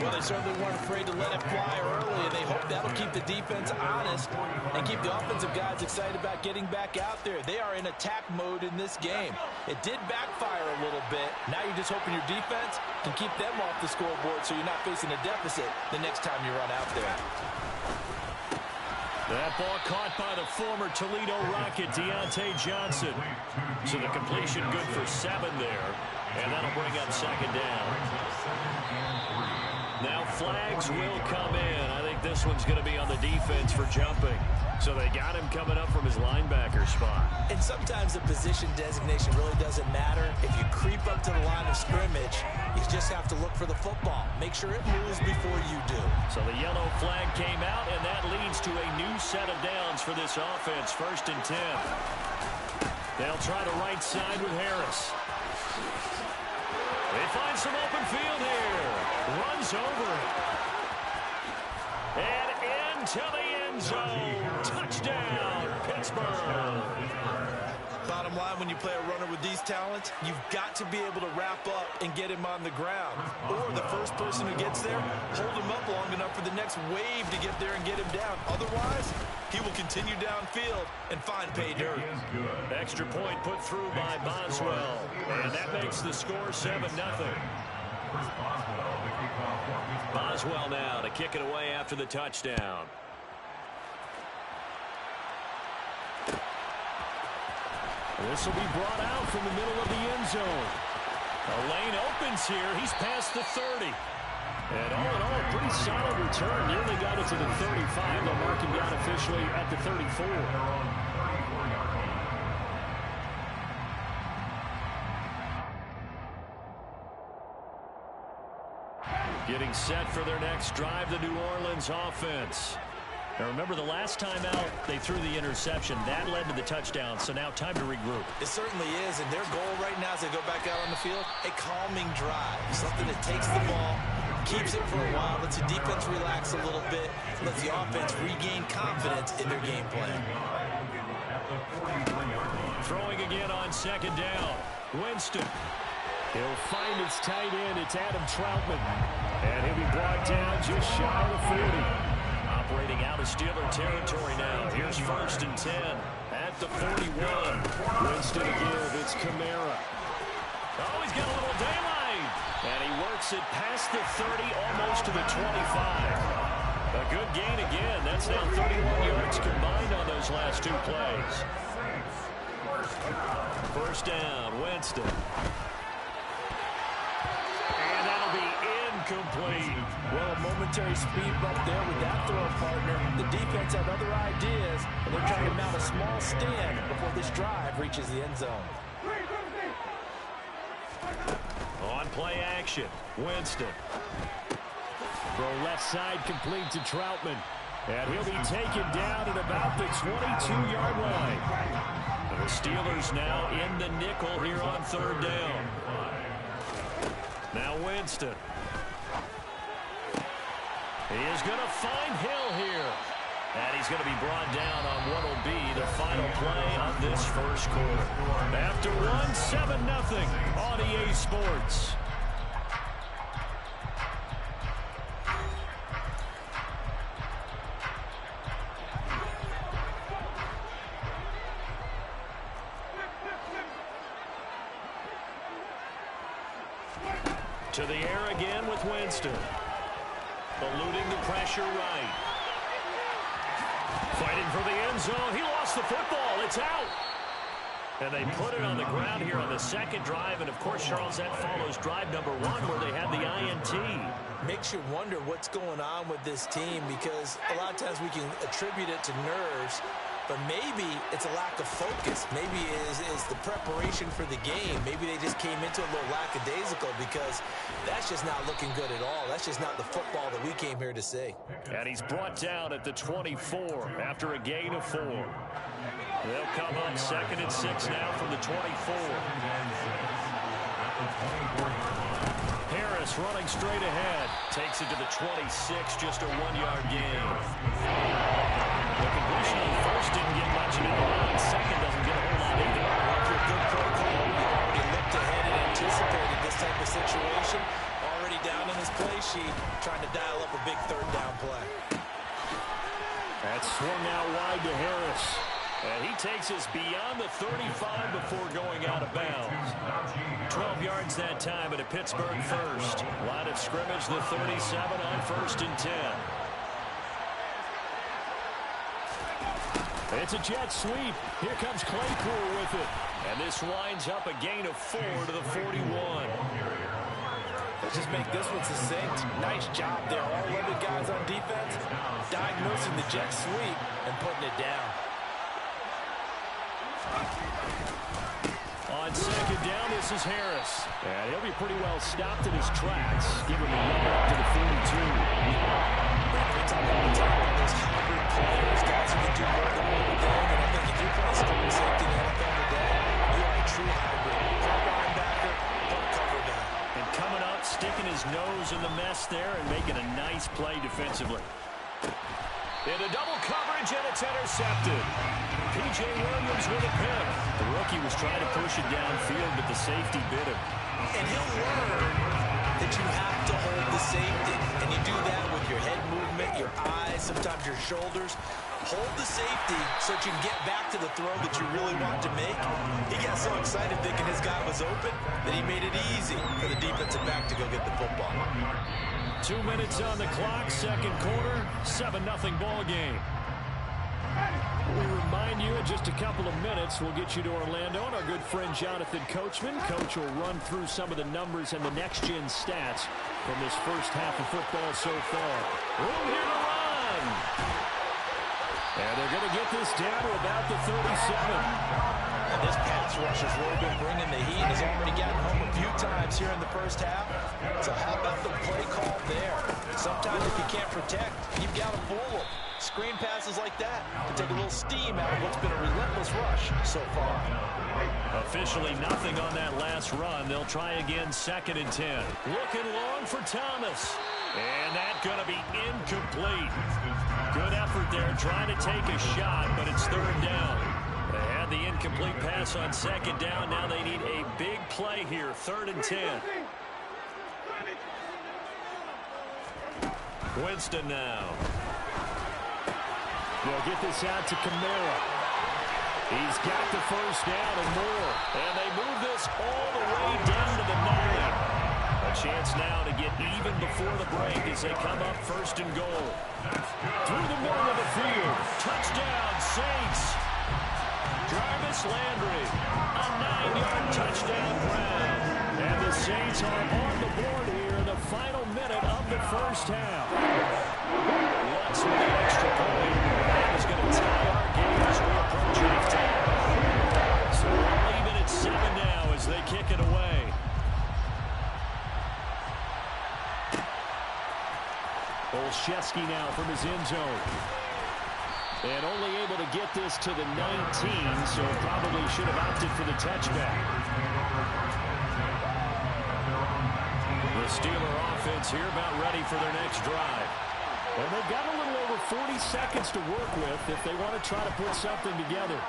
Well, they certainly weren't afraid to let it fly early, and they hope that'll keep the defense honest and keep the offensive guys excited about getting back out there. They are in attack mode in this game. It did backfire a little bit. Now you're just hoping your defense can keep them off the scoreboard so you're not facing a deficit the next time you run out there. That ball caught by the former Toledo Rocket, Deontay Johnson. So the completion good for 7 there. And that'll bring up 2nd down. Now flags will come in. I think this one's going to be on the defense for jumping. So they got him coming up from his linebacker spot. And sometimes the position designation really doesn't matter. If you creep up to the line of scrimmage, you just have to look for the football. Make sure it moves before you do. So the yellow flag came out, and that leads to a new set of downs for this offense. 1st and 10. They'll try the right side with Harris. They find some open field here. Runs over it. And into the end zone. Touchdown, Pittsburgh. Bottom line, when you play a runner with these talents, you've got to be able to wrap up and get him on the ground. Or the first person who gets there, hold him up long enough for the next wave to get there and get him down. Otherwise, he will continue downfield and find pay dirt. Extra point put through by Boswell. And that makes the score 7-0. Boswell now to kick it away after the touchdown. This will be brought out from the middle of the end zone. A lane opens here. He's past the 30. And all in all, a pretty solid return. Nearly got it to the 35. They'll mark him down officially at the 34. Getting set for their next drive, the New Orleans offense. Now remember, the last time out, they threw the interception. That led to the touchdown, so now time to regroup. It certainly is, and their goal right now as they go back out on the field, a calming drive. Something that takes the ball, keeps it for a while, lets the defense relax a little bit, lets the offense regain confidence in their game plan. Throwing again on 2nd down. Winston. He'll find his tight end. It's Adam Troutman. And he'll be brought down just shy of the 40. Operating out of Steeler territory now. Here's 1st and 10 at the 41. Winston to give. It's Kamara. Oh, he's got a little daylight. And he works it past the 30, almost to the 25. A good gain again. That's now 31 yards combined on those last 2 plays. 1st down, Winston. And that'll be incomplete. Well, a momentary speed bump there with that throw partner. The defense had other ideas, and they're trying to mount a small stand before this drive reaches the end zone. On play action, Winston. Throw left side complete to Troutman. And he'll be taken down at about the 22-yard line. And the Steelers now in the nickel here on 3rd down. Now Winston. He is going to find Hill here. And he's going to be brought down on what will be the final play of this 1st quarter. After one, 7-0 on EA Sports. To the air again with Winston. Eluding the pressure right. Fighting for the end zone. He lost the football. It's out. And they put it on the ground here on the second drive. And, of course, Charles, that follows drive number 1 where they had the INT. Makes you wonder what's going on with this team, because a lot of times we can attribute it to nerves, but maybe it's a lack of focus. Maybe it is the preparation for the game. Maybe they just came into it a little lackadaisical, because that's just not looking good at all. That's just not the football that we came here to see. And he's brought down at the 24 after a gain of 4. They'll come up 2nd and 6 now from the 24. Harris running straight ahead. Takes it to the 26, just a 1-yard gain. The completion on first didn't get much into the line. Second doesn't get a whole lot either. After a good play call, he looked ahead and anticipated this type of situation. Already down in his play sheet, trying to dial up a big third down play. That's swung out wide to Harris. And he takes us beyond the 35 before going out of bounds. 12 yards that time at a Pittsburgh first. Line of scrimmage, the 37 on 1st and 10. It's a jet sweep. Here comes Claypool with it. And this winds up a gain of 4 to the 41. Let's just make this one succinct. Nice job there. All 11 guys on defense diagnosing the jet sweep and putting it down. On 2nd down, this is Harris. And he'll be pretty well stopped in his tracks. Give him a run up to the 42. We talk all the time about those hybrid players, guys who can do more than one thing. And I think if you're playing strong safety in the NFL today, you are a true hybrid. Put linebacker, put cover down. And coming up, sticking his nose in the mess there and making a nice play defensively. Into double coverage, and it's intercepted. P.J. Williams with a pick. The rookie was trying to push it downfield, but the safety bit him. And he'll learn that you have to hold the safety. And you do that with your head movement, your eyes, sometimes your shoulders. Hold the safety so that you can get back to the throw that you really want to make. He got so excited thinking his guy was open that he made it easy for the defensive back to go get the football. 2 minutes on the clock, second quarter, 7-0 ball game. We remind you in just a couple of minutes, we'll get you to Orlando and our good friend Jonathan Coachman. Coach will run through some of the numbers and the next-gen stats from this first half of football so far. Room here to run. And they're going to get this down to about the 37. And this pass rush has really been bringing the heat. Has already gotten home a few times here in the first half. So how about the play call there? Sometimes if you can't protect, you've got to fool them. Screen passes like that to take a little steam out of what's been a relentless rush so far. Officially nothing on that last run. They'll try again, 2nd and 10. Looking long for Thomas. And that's going to be incomplete. Good effort there trying to take a shot, but it's 3rd down. They had the incomplete pass on 2nd down. Now they need a big play here, 3rd and 10. Winston now. They'll get this out to Kamara. He's got the first down and more. And they move this all the way down to the 9. A chance now to get even before the break as they come up 1st and goal. Through the middle of the field. Touchdown, Saints. Jarvis Landry. A 9-yard touchdown grab. And the Saints are on the board here in the final minute of the first half. Lutz with the extra point. That is going to tie our game as we approach halftime. So we'll leave it at 7 now as they kick it away. Olszewski now from his end zone. And only able to get this to the 19, so probably should have opted for the touchback. The Steeler offense here about ready for their next drive. And they've got a little over 40 seconds to work with if they want to try to put something together.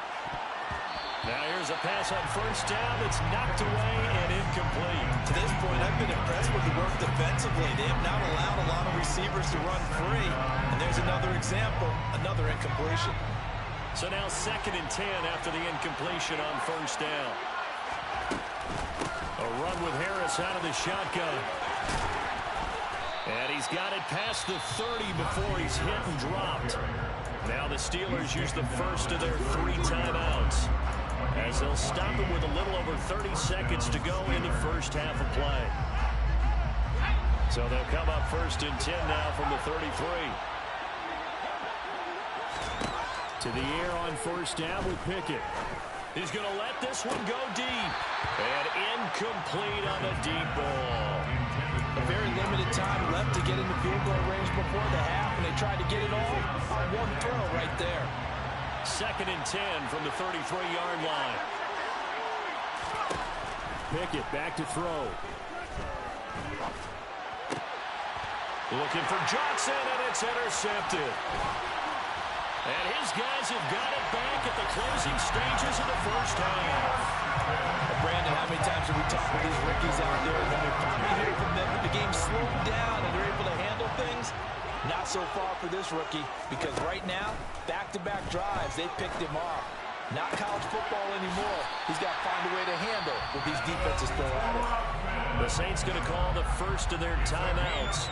Now here's a pass on 1st down that's knocked away and incomplete. To this point, I've been impressed with the work defensively. They have not allowed a lot of receivers to run free. And there's another example, another incompletion. So now 2nd and 10 after the incompletion on 1st down. A run with Harris out of the shotgun. And he's got it past the 30 before he's hit and dropped. Now the Steelers use the first of their 3 timeouts, as they'll stop him with a little over 30 seconds to go in the first half of play. So they'll come up first and 10 now from the 33. To the air on first down with Pickett. He's going to let this one go deep. And incomplete on the deep ball. A very limited time left to get into field goal range before the half, and they tried to get it all on one throw right there. Second and 10 from the 33-yard line. Pickett back to throw. Looking for Johnson, and it's intercepted. And his guys have got it back at the closing stages of the first half. Brandon, how many times have we talked with these rookies out there, and when they finally hear from them that the game's slowed down and they're able to handle things? Not so far for this rookie, because right now, back-to-back drives, they picked him off. Not college football anymore. He's got to find a way to handle with these defenses thrown at him. The Saints going to call the first of their timeouts,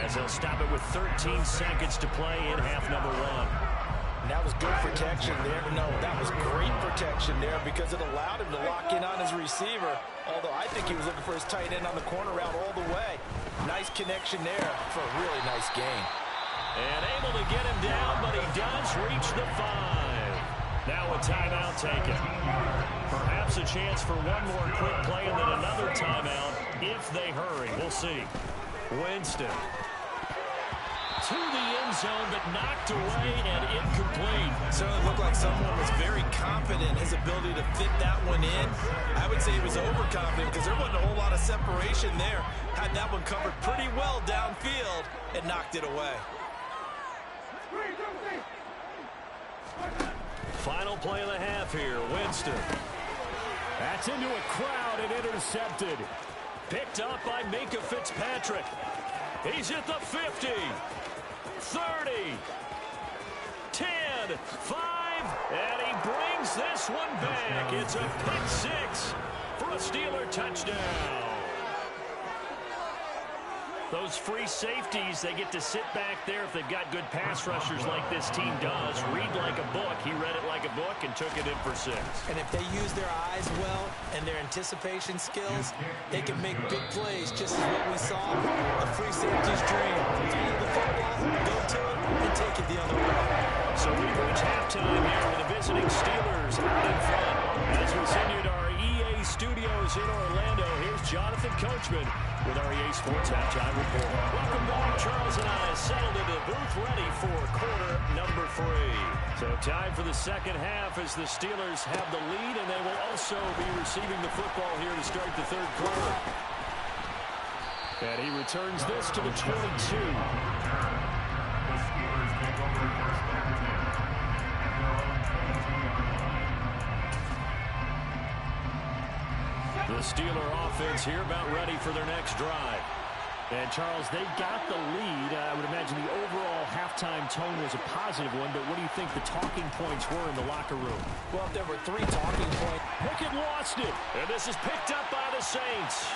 as they'll stop it with 13 seconds to play in half number 1. That was good protection there. No, that was great protection there because it allowed him to lock in on his receiver, although I think he was looking for his tight end on the corner route all the way. Nice connection there for a really nice gain. And able to get him down, but he does reach the 5. Now a timeout taken. Perhaps a chance for one more quick play and then another timeout if they hurry. We'll see. Winston to the end zone, but knocked away and incomplete. Certainly looked like someone was very confident in his ability to fit that one in. I would say he was overconfident because there wasn't a whole lot of separation there. Had that one covered pretty well downfield and knocked it away. Final play of the half here, Winston. That's into a crowd and intercepted. Picked up by Minka Fitzpatrick. He's at the 50. 30, 10, 5, and he brings this one back. It's a pick 6 for a Steeler touchdown. Those free safeties, they get to sit back there if they've got good pass rushers like this team does. Read like a book. He read it like a book and took it in for 6. And if they use their eyes well and their anticipation skills, they can make big plays, just as what we saw, a free safety's dream. Find the football, go to it, and take it the other way. So we've reached halftime here with the visiting Steelers out in front. As we send you to our EA studios in Orlando, here's Jonathan Coachman with our EA Sports Halftime Report. Welcome back. Charles and I settled into the booth ready for quarter number 3. So time for the second half as the Steelers have the lead, and they will also be receiving the football here to start the third quarter. And he returns this to the 22. The Steeler offense here about ready for their next drive. And, Charles, they got the lead. I would imagine the overall halftime tone was a positive one, but what do you think the talking points were in the locker room? Well, if there were 3 talking points. Pickett lost it, and this is picked up by the Saints.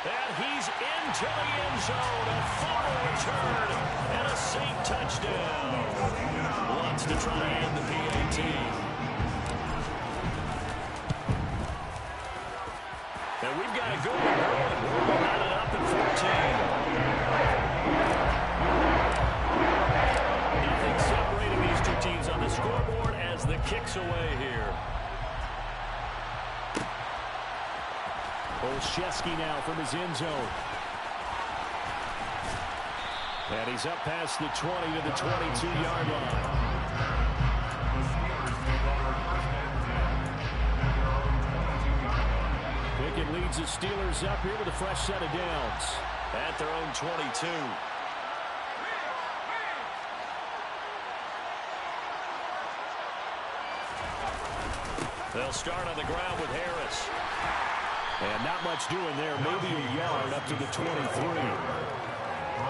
And he's into the end zone. A fumble return and a Saint touchdown. Wants to try and end the PAT. And we've got a good one going. We're lining up at 14. Nothing separating these two teams on the scoreboard as the kick's away here. Olszewski now from his end zone. And he's up past the 20 to the 22-yard line. Pickett leads the Steelers up here with a fresh set of downs at their own 22. They'll start on the ground with Harris. And not much doing there. Maybe a yard up to the 23.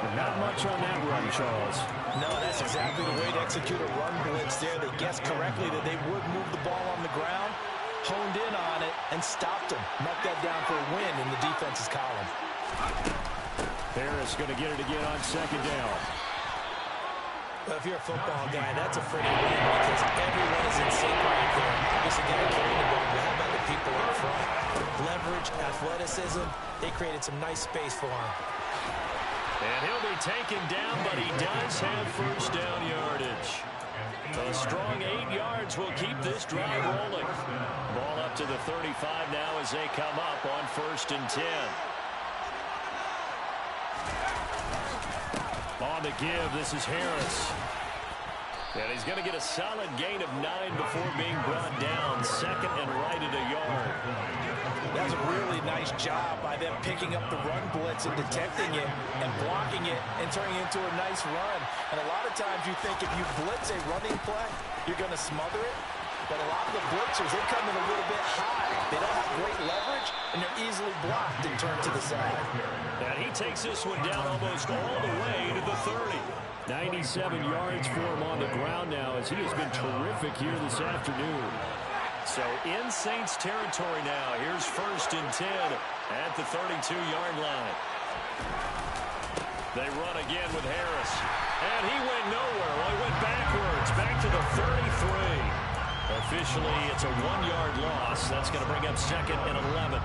But not much on that run, Charles. No, that's exactly the way to execute a run blitz there. They guessed correctly that they would move the ball on the ground. honed in on it and stopped him. Marked that down for a win in the defense's column. Harris going to get it again on second down. Well, if you're a football guy, that's a pretty win because everyone is in sync right there. Obviously, got to carry the ball, but how about the people up front? Leverage, athleticism, they created some nice space for him. And he'll be taken down, but he does have first down yardage. A strong 8 yards will keep this drive rolling. Ball up to the 35 now as they come up on 1st and 10. On the give, this is Harris. And he's going to get a solid gain of 9 before being brought down. Second and right at a yard. That's a really nice job by them picking up the run blitz and detecting it and blocking it and turning it into a nice run. And a lot of times you think if you blitz a running play, you're going to smother it. But a lot of the blitzers, they come in a little bit high. They don't have great leverage, and they're easily blocked and turned to the side. And he takes this one down almost all the way to the 30. 97 yards for him on the ground now as he has been terrific here this afternoon. So in Saints territory now. Here's 1st and 10 at the 32-yard line. They run again with Harris. And he went nowhere. Well, he went backwards, back to the 33. Officially, it's a 1-yard loss. That's going to bring up 2nd and 11.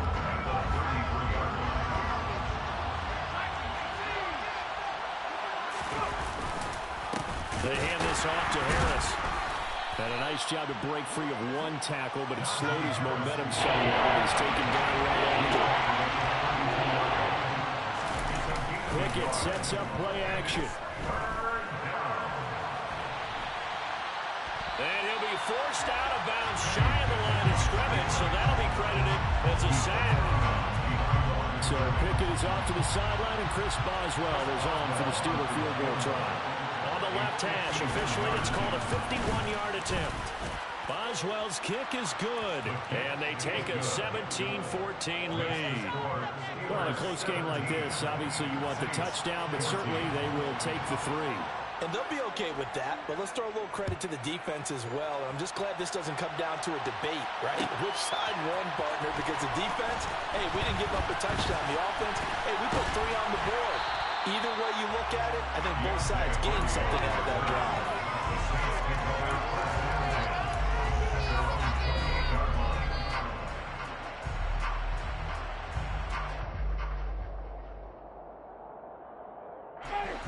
They hand this off to Harris. And a nice job to break free of one tackle, but it slowed his momentum somewhat, and he's taken down right after. Pickett sets up play action. And he'll be forced out of bounds shy of the line of scrimmage, so that'll be credited as a sack. So Pickett is off to the sideline, and Chris Boswell is on for the Steeler field goal try. On the left hash, officially it's called a 51-yard attempt. Boswell's kick is good, and they take a 17-14 lead. Well, in a close game like this, obviously you want the touchdown, but certainly they will take the 3. And they'll be okay with that, but let's throw a little credit to the defense as well. I'm just glad this doesn't come down to a debate, right? Which side won, partner? Because the defense, hey, we didn't give up a touchdown. The offense, hey, we put 3 on the board. Either way you look at it, I think both sides gained something out of that drive.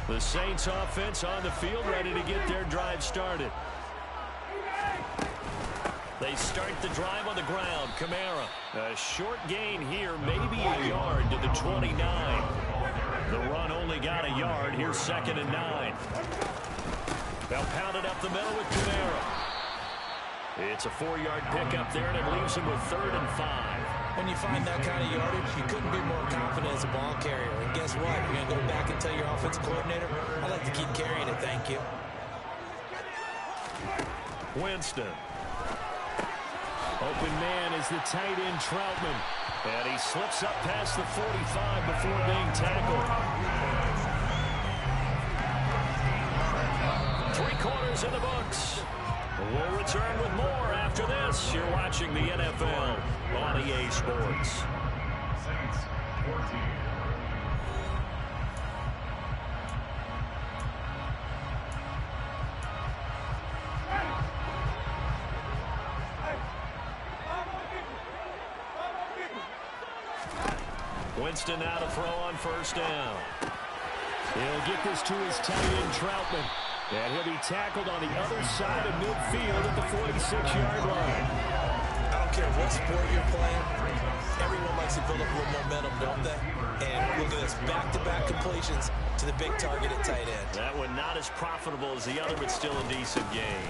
The Saints offense on the field, ready to get their drive started. They start the drive on the ground. Kamara, a short gain here, maybe a yard to the 29. The run only got a yard. Here's 2nd and 9. They'll pound it up the middle with Kamara. It's a 4-yard pickup there, and it leaves him with 3rd and 5. When you find that kind of yardage, you couldn't be more confident as a ball carrier. And guess what? You're going to go back and tell your offensive coordinator, I'd like to keep carrying it, thank you. Winston. Open man is the tight end Troutman. And he slips up past the 45 before being tackled. 3 quarters in the books. We'll return with more after this. You're watching the NFL on EA Sports. Saints 14. Winston now to throw on 1st down. He'll get this to his tight end Troutman. And he'll be tackled on the other side of midfield at the 46-yard line. I don't care what sport you're playing. Everyone likes to build up a little momentum, don't they? And look at this, back-to-back completions to the big target at tight end. That one not as profitable as the other, but still a decent gain.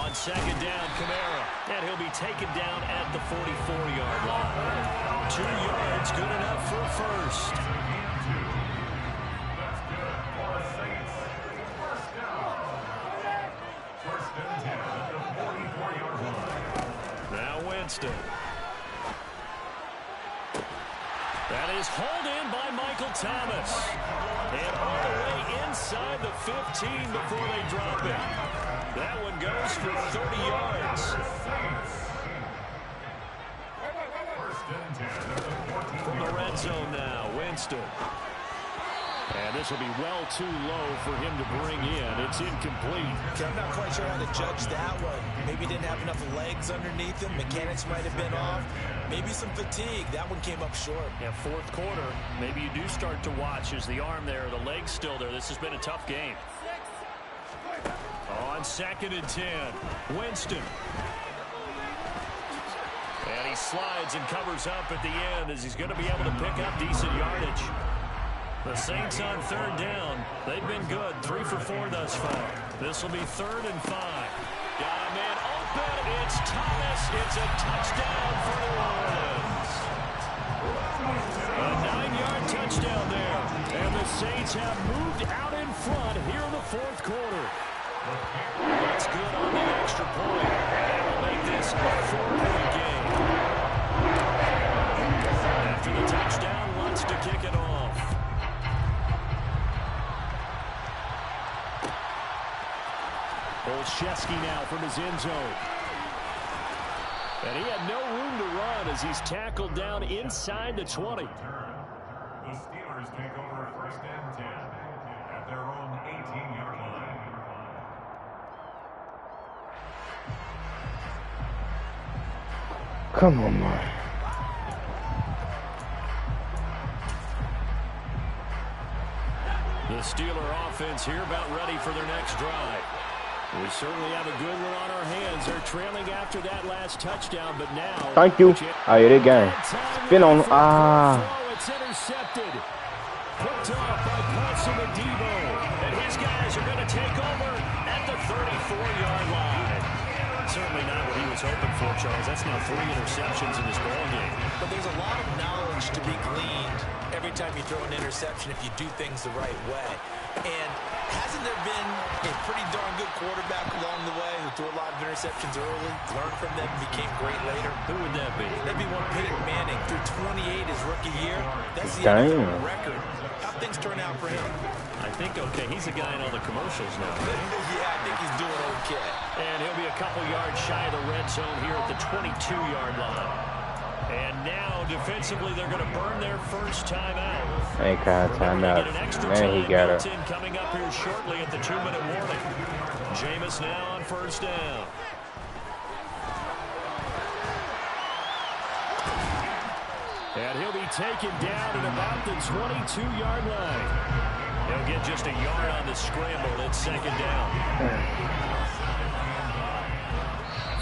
On 2nd down, Kamara. And he'll be taken down at the 44-yard line. 2 yards, good enough for a first. Now Winston. That is hauled in by Michael Thomas. And all the way inside the 15 before they drop it. That one goes for 30 yards. and 10 at the 14. From the red zone now, Winston. And this will be well too low for him to bring in. It's incomplete. Okay, I'm not quite sure how to judge that one. Maybe he didn't have enough legs underneath him. Mechanics might have been off. Maybe some fatigue. That one came up short. Yeah, fourth quarter, maybe you do start to watch as the arm there, the leg's still there. This has been a tough game. On 2nd and 10, Winston. And he slides and covers up at the end as he's going to be able to pick up decent yardage. The Saints on 3rd down. They've been good. 3 for 4 thus far. This will be 3rd and 5. Got a man open. It's Thomas. It's a touchdown for New Orleans. A 9-yard touchdown there. And the Saints have moved out in front here in the 4th quarter. That's good on the extra point. That will make this a 4-point game. After the touchdown, wants to kick it off. Olszewski now from his end zone. And he had no room to run as he's tackled down inside the 20. The Steelers take over 1st and 10 at their own 18-yard line. Come on, man. The Steeler offense here about ready for their next drive. We certainly have a good one on our hands. They're trailing after that last touchdown, but now... Thank you. Oh, yeah, they game. Spin on. It's intercepted. Picked off by Paulson Adebo. And his guys are going to take over at the 34-yard line. Certainly not what he was hoping for, Charles. That's now 3 interceptions in this ball game. But there's a lot of knowledge to be gleaned every time you throw an interception if you do things the right way. And hasn't there been a pretty darn good quarterback along the way who threw a lot of interceptions early, learned from them, and became great later? Who would that be? That'd be one Peyton Manning. Threw 28 his rookie year. That's the NFL record. How'd things turn out for him? I think okay. He's a guy in all the commercials now. Yeah, I think he's doing okay. And he'll be a couple yards shy of the red zone here at the 22-yard line. And now, defensively, they're going to burn their first timeout. Ain't kind of timeout. Man, he got it. Coming up here shortly at the 2-minute warning. Jameis now on 1st down. And he'll be taken down at about the 22-yard line. He'll get just a yard on the scramble. It's 2nd down.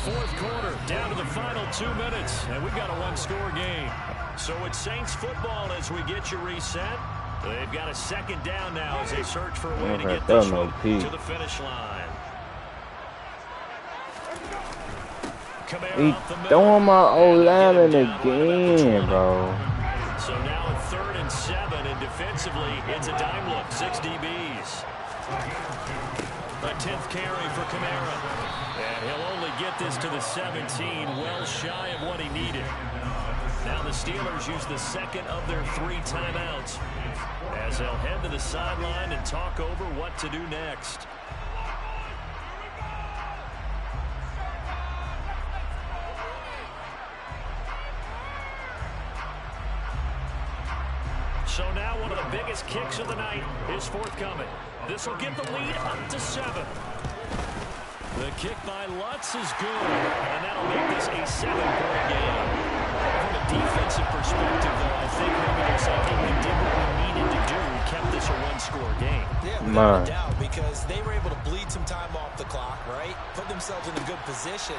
4th quarter, down to the final 2 minutes, and we've got a 1-score game. So it's Saints football as we get you reset. They've got a 2nd down now as they search for a way to get this one to the finish line. He throwing my old lineman again, bro. So now 3rd and 7, and defensively, it's a dime look, 6 DBs. A 10th carry for Kamara. And he'll only get this to the 17, well shy of what he needed. Now the Steelers use the 2nd of their 3 timeouts as they'll head to the sideline and talk over what to do next. So now one of the biggest kicks of the night is forthcoming. This will get the lead up to 7. The kick by Lutz is good, and that'll make this a 7-point game. From a defensive perspective, though, I think maybe there's something we did what we needed to do. We kept this a 1-score game. Yeah, without a doubt, because they were able to bleed some time off the clock, right? Put themselves in a good position,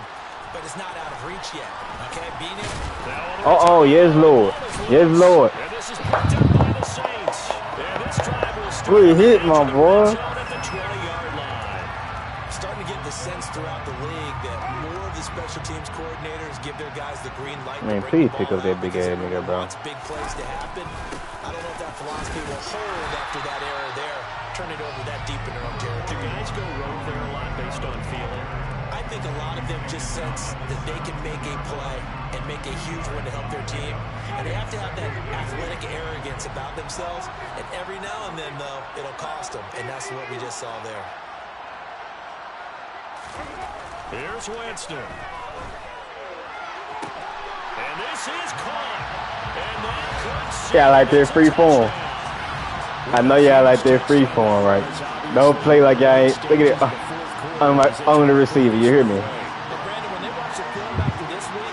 but it's not out of reach yet. Okay, beat it. Yes, Lord. Yes, Lord. And this is picked up by the Saints. And this drive will start. Good hit, my boy. At the 20-yard line. Starting to get the sense throughout the league that more of the special teams coordinators give their guys the green light. Man, please pick up that big ass nigga, bro. Wants big plays to happen. I don't know if that philosophy will hold after that error there. Turn it over that deep in their own territory. Do guys go rogue there a lot based on feeling? I think a lot of them just sense that they can make a play and make a huge one to help their team. And they have to have that athletic arrogance about themselves. And every now and then, though, it'll cost them. And that's what we just saw there. Here's Winston. And And this is caught. And that could Yeah, I like that free form. I know y'all like that free form, right? Don't play like y'all ain't. Look at it. On the receiver, you hear me? But Brandon, when they watch the film after this week,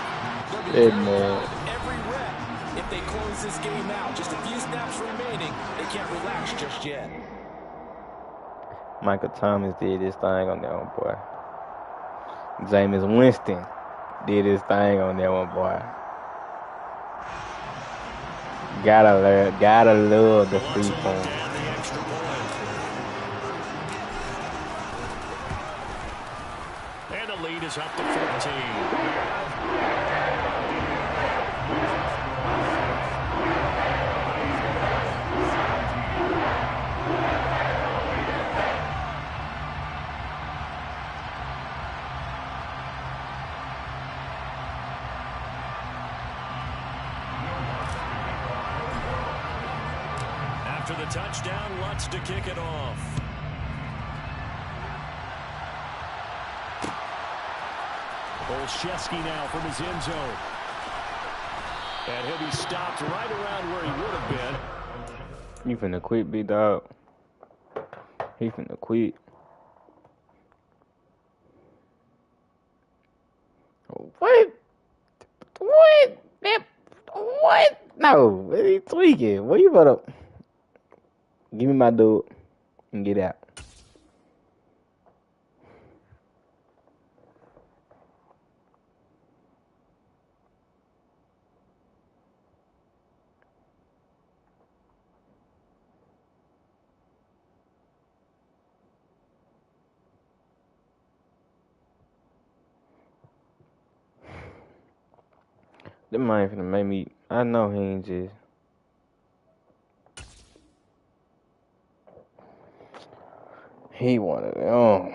they'll be Yeah, very man. proud of every rep. If they close this game out, just a few snaps remaining, they can't relax just yet. Michael Thomas did his thing on that one, boy. Jameis Winston did his thing on that one, boy. Gotta love the free form. And the lead is up to 14. After the touchdown, Lutz to kick it off. Olszewski now from his end zone. And he'll be stopped right around where he would have been. You finna quit, big dog. He finna quit. What? What? No, he tweaking. What you about to... Give me my dude and get out. That man finna make me... I know he ain't just... He one of them.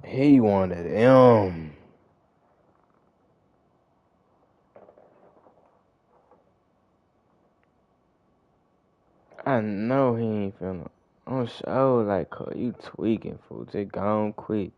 He one of them. I know he ain't finna... I'm sure, like, you tweaking, fool. Just gone quick.